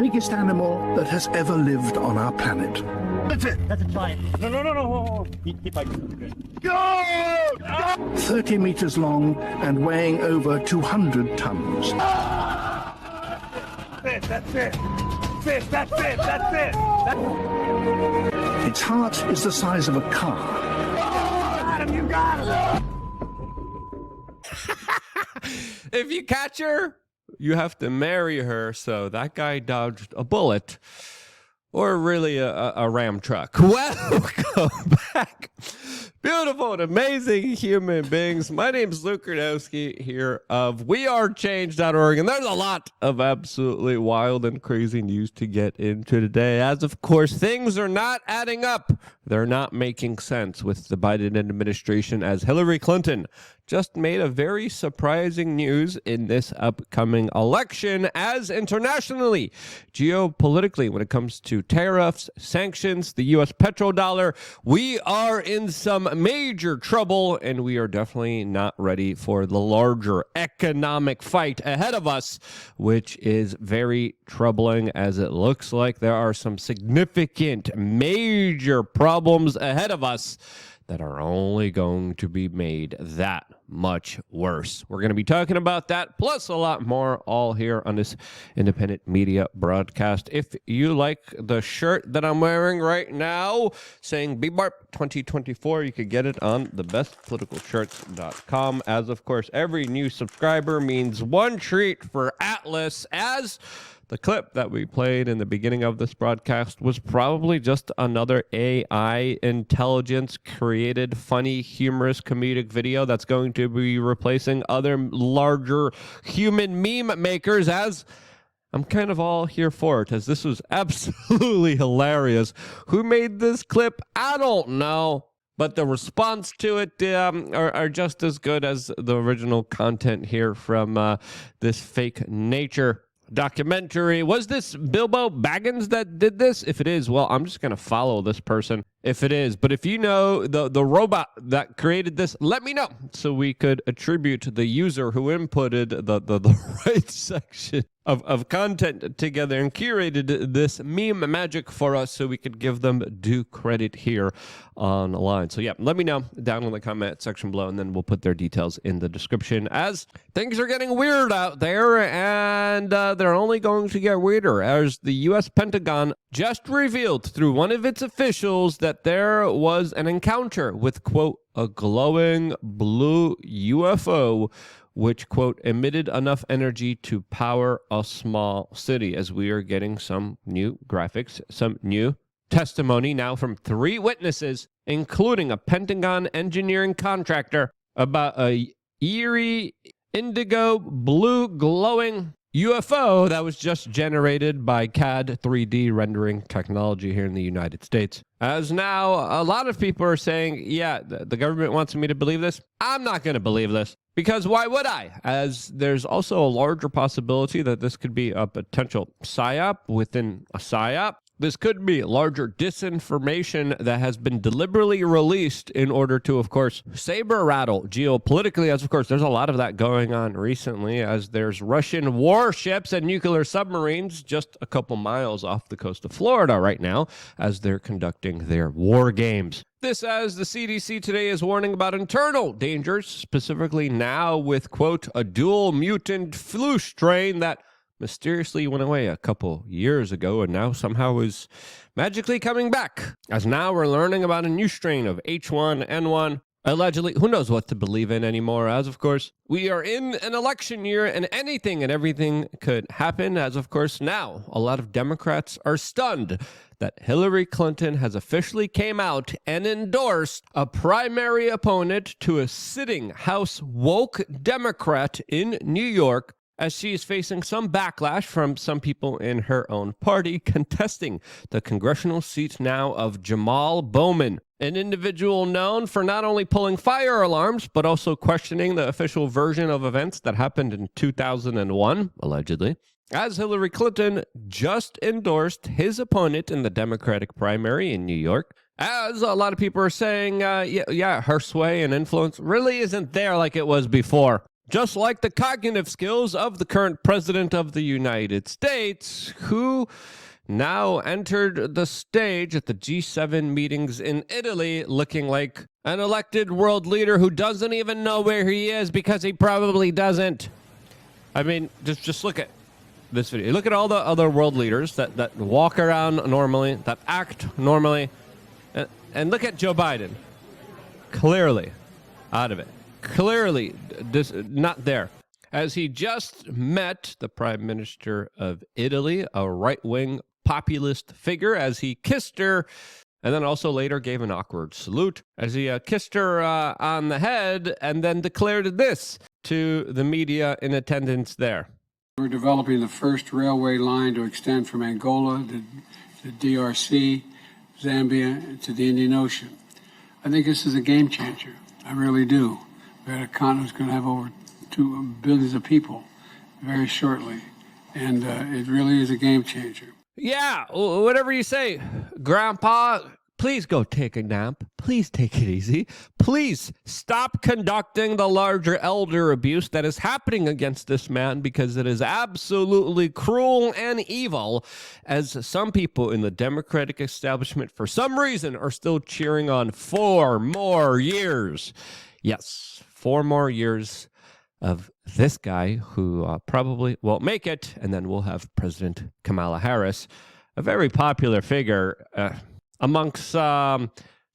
biggest animal that has ever lived on our planet. That's it. That's a giant. No. Keep fighting. Go! 30 meters long and weighing over 200 tons. That's it. That's it. Its heart is the size of a car. You got him. If you catch her, you have to marry her. So that guy dodged a bullet, or really a Ram truck. Welcome back, beautiful and amazing human beings. My name is Luke Rudowski here of wearechange.org, and there's a lot of absolutely wild and crazy news to get into today, as of course things are not adding up. They're not making sense with the Biden administration, as Hillary Clinton just made a very surprising news in this upcoming election, as internationally, geopolitically, when it comes to tariffs, sanctions, the U.S. petrodollar, we are in some major trouble, and we are definitely not ready for the larger economic fight ahead of us, which is very troubling, as it looks like there are some significant major problems ahead of us that are only going to be made that much worse. We're going to be talking about that, plus a lot more, all here on this independent media broadcast. If you like the shirt that I'm wearing right now, saying BBARP 2024, you could get it on thebestpoliticalshirts.com. As of course, every new subscriber means one treat for Atlas, as the clip that we played in the beginning of this broadcast was probably just another AI intelligence created, funny, humorous, comedic video that's going to be replacing other larger human meme makers, as I'm kind of all here for it, as this was absolutely hilarious. Who made this clip? I don't know. But the response to it are just as good as the original content here from this fake nature documentary. Was this Bilbo Baggins that did this? If it is, well, I'm just going to follow this person if it is. But if you know the robot that created this, let me know so we could attribute the user who inputted the right section of content together and curated this meme magic for us so we could give them due credit here online. So yeah, let me know down in the comment section below, and then we'll put their details in the description, as things are getting weird out there, and they're only going to get weirder, as the U.S. Pentagon just revealed through one of its officials that there was an encounter with, quote, a glowing blue UFO, which, quote, emitted enough energy to power a small city, as we are getting some new graphics, some new testimony now from 3 witnesses, including a Pentagon engineering contractor, about a eerie indigo blue glowing UFO that was just generated by CAD 3D rendering technology here in the United States. As now, a lot of people are saying, yeah, the government wants me to believe this. I'm not going to believe this, because why would I? As there's also a larger possibility that this could be a potential psyop within a psyop. This could be larger disinformation that has been deliberately released in order to, of course, saber rattle geopolitically, as of course there's a lot of that going on recently, as there's Russian warships and nuclear submarines just a couple miles off the coast of Florida right now, as they're conducting their war games. This, as the CDC today is warning about internal dangers, specifically now with, quote, a dual mutant flu strain that mysteriously went away a couple years ago and now somehow is magically coming back, as now we're learning about a new strain of H1N1. Allegedly, who knows what to believe in anymore, as of course we are in an election year and anything and everything could happen, as of course now a lot of Democrats are stunned that Hillary Clinton has officially came out and endorsed a primary opponent to a sitting House woke Democrat in New York, as she is facing some backlash from some people in her own party contesting the congressional seat now of Jamal Bowman, an individual known for not only pulling fire alarms, but also questioning the official version of events that happened in 2001, allegedly, as Hillary Clinton just endorsed his opponent in the Democratic primary in New York. As a lot of people are saying, yeah, her sway and influence really isn't there like it was before. just like the cognitive skills of the current president of the United States, who now entered the stage at the G7 meetings in Italy looking like an elected world leader who doesn't even know where he is because he probably doesn't. I mean, just look at this video. Look at all the other world leaders that walk around normally, that act normally, and look at Joe Biden. Clearly out of it. Clearly not there. As he just met the Prime Minister of Italy, a right-wing populist figure, as he kissed her, and then also later gave an awkward salute, as he kissed her on the head, and then declared this to the media in attendance there. We're developing the first railway line to extend from Angola, the DRC, Zambia, to the Indian Ocean. I think this is a game changer. I really do. We're at a continent that's going to have over 2 billion of people very shortly, and it really is a game changer. Yeah, whatever you say, Grandpa, please go take a nap. Please take it easy. Please stop conducting the larger elder abuse that is happening against this man, because it is absolutely cruel and evil, as some people in the Democratic establishment, for some reason, are still cheering on 4 more years. Yes, 4 more years of this guy who probably won't make it, and then we'll have President Kamala Harris, a very popular figure amongst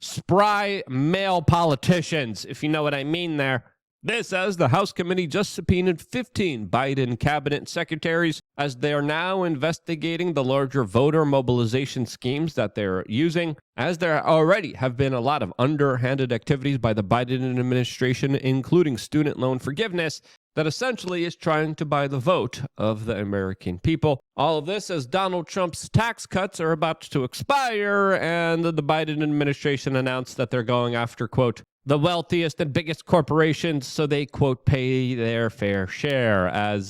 spry male politicians, if you know what I mean there. This as the House committee just subpoenaed 15 Biden cabinet secretaries, as they are now investigating the larger voter mobilization schemes that they're using, as there already have been a lot of underhanded activities by the Biden administration, including student loan forgiveness, that essentially is trying to buy the vote of the American people. All of this as Donald Trump's tax cuts are about to expire, and the Biden administration announced that they're going after, quote, the wealthiest and biggest corporations, so they, quote, pay their fair share, as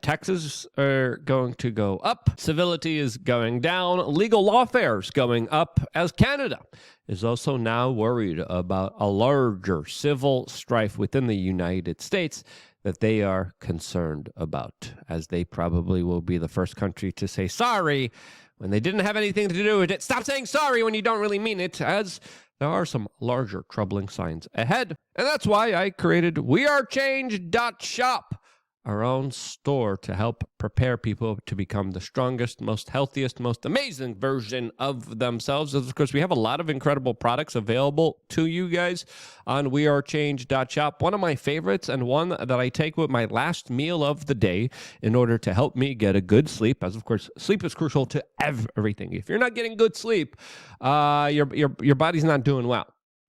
taxes are going to go up, civility is going down, legal lawfare is going up, as Canada is also now worried about a larger civil strife within the United States that they are concerned about, as they probably will be the first country to say sorry when they didn't have anything to do with it. Stop saying sorry when you don't really mean it, as there are some larger troubling signs ahead. And that's why I created wearechange.shop, our own store to help prepare people to become the strongest, most healthiest, most amazing version of themselves. Of course, we have a lot of incredible products available to you guys on wearechange.shop. One of my favorites, and one that I take with my last meal of the day in order to help me get a good sleep, as of course, sleep is crucial to everything. If you're not getting good sleep, your body's not doing well.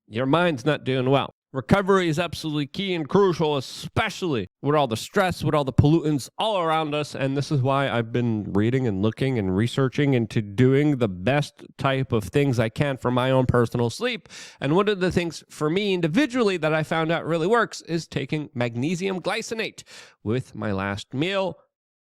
Your mind's not doing well. Recovery is absolutely key and crucial, especially with all the stress, with all the pollutants all around us. And this is why I've been reading and looking and researching into doing the best type of things I can for my own personal sleep. And one of the things for me individually that I found out really works is taking magnesium glycinate with my last meal.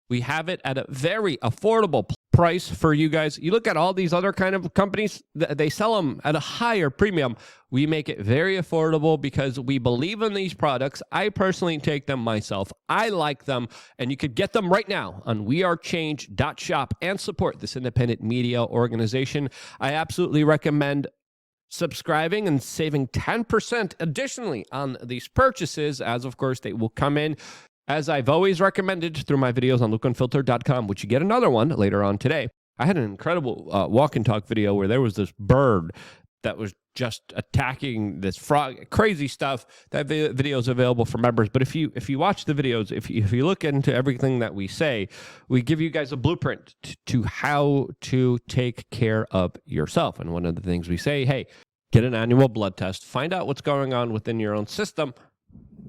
We have it at a very affordable price for you guys. You look at all these other kind of companies, they sell them at a higher premium. We make it very affordable because we believe in these products. I personally take them myself. I like them, and you could get them right now on wearechange.shop and support this independent media organization. I absolutely recommend subscribing and saving 10% additionally on these purchases, as of course they will come in, as I've always recommended through my videos on lookunfiltered.com, which you get another one later on today. I had an incredible walk and talk video where there was this bird that was just attacking this frog, crazy stuff. That video is available for members. But if you watch the videos, if you look into everything that we say, we give you guys a blueprint to how to take care of yourself. And one of the things we say, hey, get an annual blood test, find out what's going on within your own system.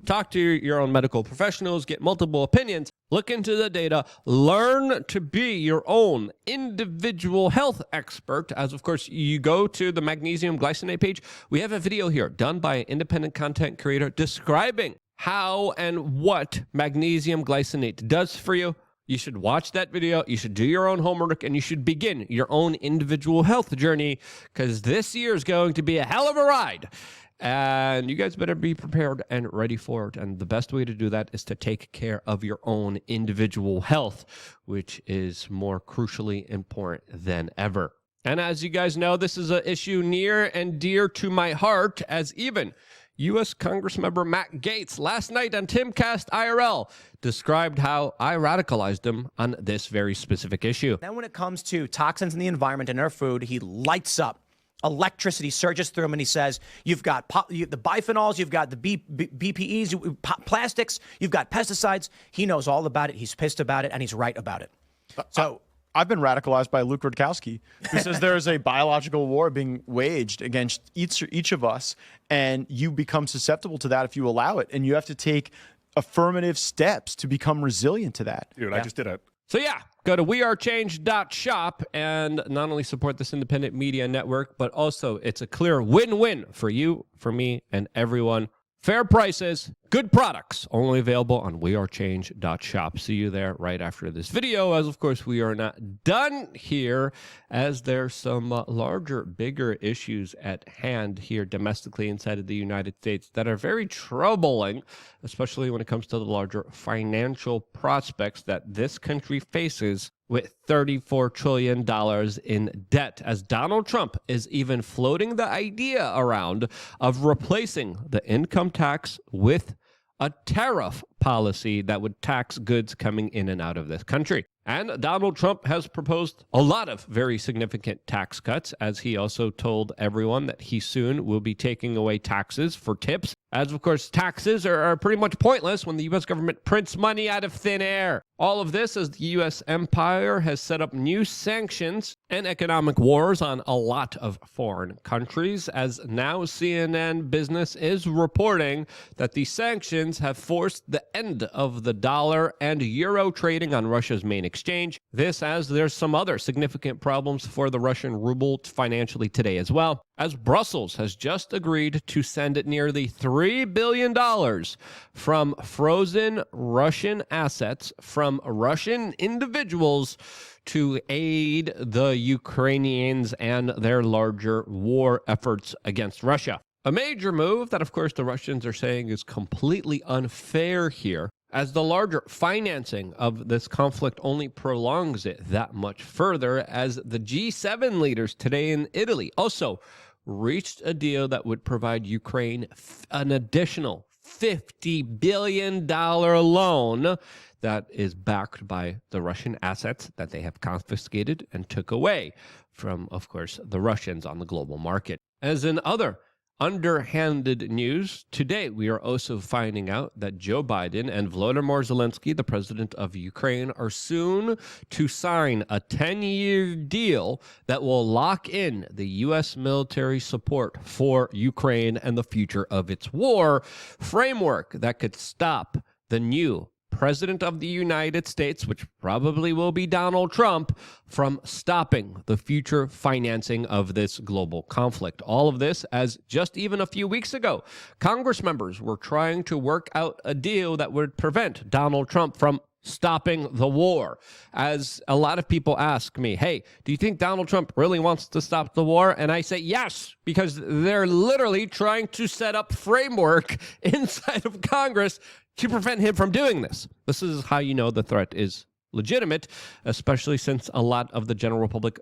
Talk to your own medical professionals, get multiple opinions, look into the data, learn to be your own individual health expert. As of course, you go to the magnesium glycinate page. We have a video here done by an independent content creator describing how and what magnesium glycinate does for you. You should watch that video. You should do your own homework, and you should begin your own individual health journey, because this year is going to be a hell of a ride. And you guys better be prepared and ready for it. And the best way to do that is to take care of your own individual health, which is more crucially important than ever. And as you guys know, this is an issue near and dear to my heart, as even U.S. Congressmember Matt Gaetz last night on Timcast IRL described how I radicalized him on this very specific issue. Then when it comes to toxins in the environment and our food, he lights up. Electricity surges through him, and he says, you've got the biphenyls, you've got the BPEs, plastics, you've got pesticides. He knows all about it. He's pissed about it, and he's right about it. So I've been radicalized by Luke Rudkowski, who says there is a biological war being waged against each of us, and you become susceptible to that if you allow it. And you have to take affirmative steps to become resilient to that. Dude, I just did it. So yeah, go to wearechange.shop and not only support this independent media network, but also it's a clear win-win for you, for me, and everyone. Fair prices, good products, only available on wearechange.shop. See you there right after this video, as of course we are not done here, as there's some larger, bigger issues at hand here domestically inside of the United States that are very troubling, especially when it comes to the larger financial prospects that this country faces with $34 trillion in debt, as Donald Trump is even floating the idea around of replacing the income tax with a tariff policy that would tax goods coming in and out of this country. And Donald Trump has proposed a lot of very significant tax cuts, as he also told everyone that he soon will be taking away taxes for tips, as of course taxes are pretty much pointless when the U.S. government prints money out of thin air. All of this as the U.S. empire has set up new sanctions and economic wars on a lot of foreign countries, as now CNN Business is reporting that the sanctions have forced the end of the dollar and euro trading on Russia's main exchange. This as there's some other significant problems for the Russian ruble financially today as well, as Brussels has just agreed to send nearly $3 billion from frozen Russian assets from Russian individuals to aid the Ukrainians and their larger war efforts against Russia. A major move that, of course, the Russians are saying is completely unfair here, as the larger financing of this conflict only prolongs it that much further, as the G7 leaders today in Italy also reached a deal that would provide Ukraine an additional $50 billion loan that is backed by the Russian assets that they have confiscated and took away from, of course, the Russians on the global market. As in other underhanded news, today we are also finding out that Joe Biden and Volodymyr Zelensky, the president of Ukraine, are soon to sign a 10-year deal that will lock in the U.S. military support for Ukraine and the future of its war framework that could stop the new President of the United States, which probably will be Donald Trump, from stopping the future financing of this global conflict. All of this as just even a few weeks ago, Congress members were trying to work out a deal that would prevent Donald Trump from stopping the war. As a lot of people ask me, hey, do you think Donald Trump really wants to stop the war? And I say yes, because they're literally trying to set up framework inside of Congress to prevent him from doing this. This is how you know the threat is legitimate, especially since a lot of the general public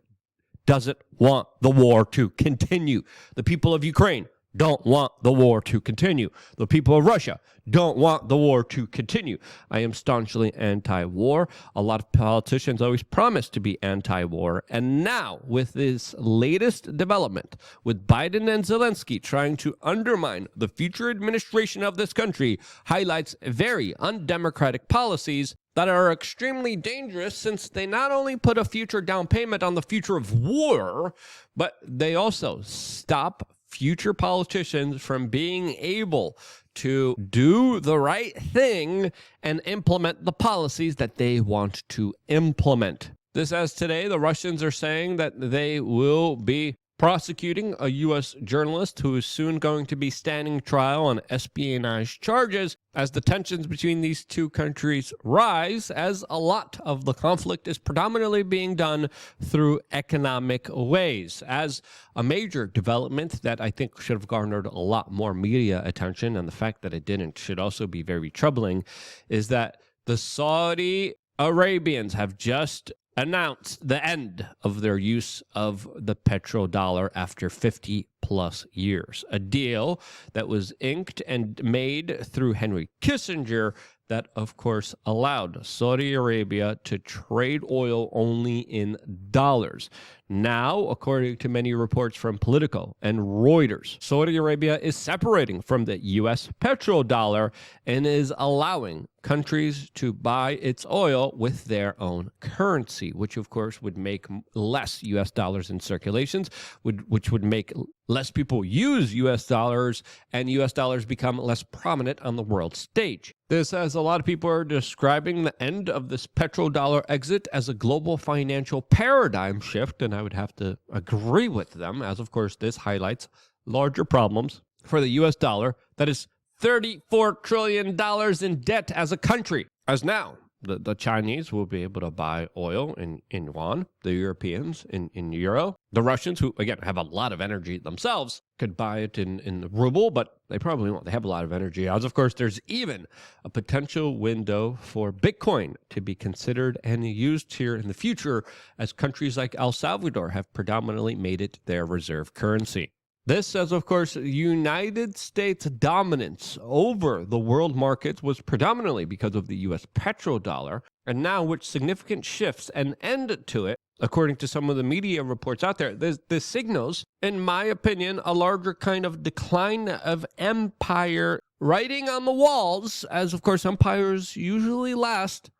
doesn't want the war to continue. The people of Ukraine don't want the war to continue. The people of Russia don't want the war to continue. I am staunchly anti-war. A lot of politicians always promise to be anti-war. And now, with this latest development, with Biden and Zelensky trying to undermine the future administration of this country, highlights very undemocratic policies that are extremely dangerous, since they not only put a future down payment on the future of war, but they also stop future politicians from being able to do the right thing and implement the policies that they want to implement. This as today, the Russians are saying that they will be prosecuting a U.S. journalist who is soon going to be standing trial on espionage charges as the tensions between these two countries rise, as a lot of the conflict is predominantly being done through economic ways. As a major development that I think should have garnered a lot more media attention, and the fact that it didn't should also be very troubling, is that the Saudi Arabians have just announced the end of their use of the petrodollar after 50 plus years. A deal that was inked and made through Henry Kissinger that, of course, allowed Saudi Arabia to trade oil only in dollars. Now, according to many reports from Politico and Reuters, Saudi Arabia is separating from the U.S. petrodollar and is allowing countries to buy its oil with their own currency, which, of course, would make less U.S. dollars in circulations, which would make less people use U.S. dollars, and U.S. dollars become less prominent on the world stage. This, as a lot of people are describing the end of this petrodollar exit as a global financial paradigm shift, and I would have to agree with them, as of course this highlights larger problems for the U.S. dollar that is $34 trillion in debt as a country. As now, the Chinese will be able to buy oil in yuan, the Europeans in euro. The Russians, who, again, have a lot of energy themselves, could buy it in the ruble, but they probably won't. They have a lot of energy. As, of course, there's even a potential window for Bitcoin to be considered and used here in the future, as countries like El Salvador have predominantly made it their reserve currency. This, as of course, United States dominance over the world markets was predominantly because of the U.S. petrodollar, and now with significant shifts and end to it, according to some of the media reports out there, this signals, in my opinion, a larger kind of decline of empire writing on the walls, as of course empires usually last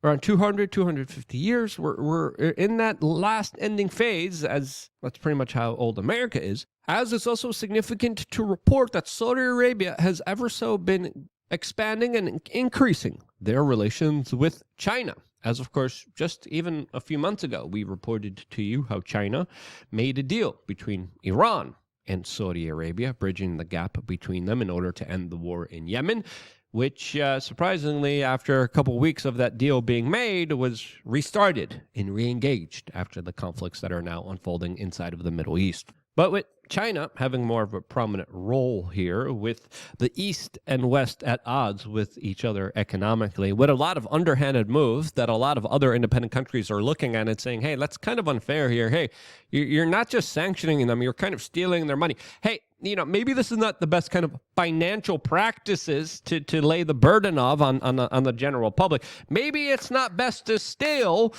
around 200, 250 years. We're in that last ending phase, as that's pretty much how old America is. As it's also significant to report that Saudi Arabia has ever so been expanding and increasing their relations with China. As of course, just even a few months ago, we reported to you how China made a deal between Iran and Saudi Arabia, bridging the gap between them in order to end the war in Yemen, which surprisingly, after a couple weeks of that deal being made, was restarted and re-engaged after the conflicts that are now unfolding inside of the Middle East. But with China having more of a prominent role here, with the East and West at odds with each other economically, with a lot of underhanded moves that a lot of other independent countries are looking at and saying, hey, that's kind of unfair here. Hey, you're not just sanctioning them, you're kind of stealing their money. Hey, maybe this is not the best kind of financial practices to lay the burden of on the general public. Maybe it's not best to steal.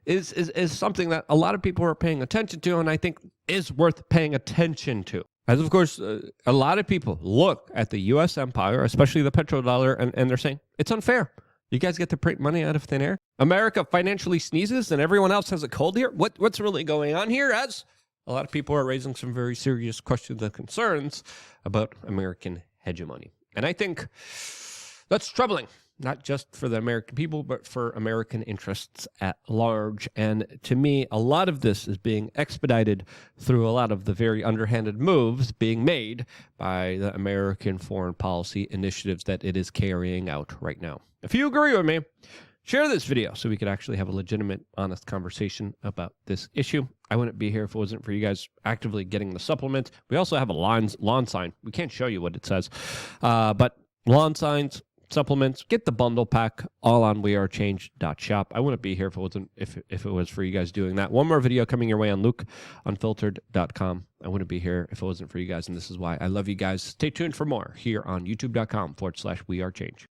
Is something that a lot of people are paying attention to, and I think is worth paying attention to. As of course, a lot of people look at the U.S. empire, especially the petrodollar, and they're saying, it's unfair. You guys get to print money out of thin air. America financially sneezes and everyone else has a cold here. What's really going on here? As a lot of people are raising some very serious questions and concerns about American hegemony. And I think that's troubling. Not just for the American people, but for American interests at large. And to me, a lot of this is being expedited through a lot of the very underhanded moves being made by the American foreign policy initiatives that it is carrying out right now. If you agree with me, share this video so we could actually have a legitimate, honest conversation about this issue. I wouldn't be here if it wasn't for you guys actively getting the supplement. We also have a lawn sign. We can't show you what it says, but lawn signs, supplements, get the bundle pack, all on wearechange.shop. I wouldn't be here if it was for you guys doing that. One more video coming your way on lukeunfiltered.com. I wouldn't be here if it wasn't for you guys, and this is why I love you guys. Stay tuned for more here on youtube.com/wearechange.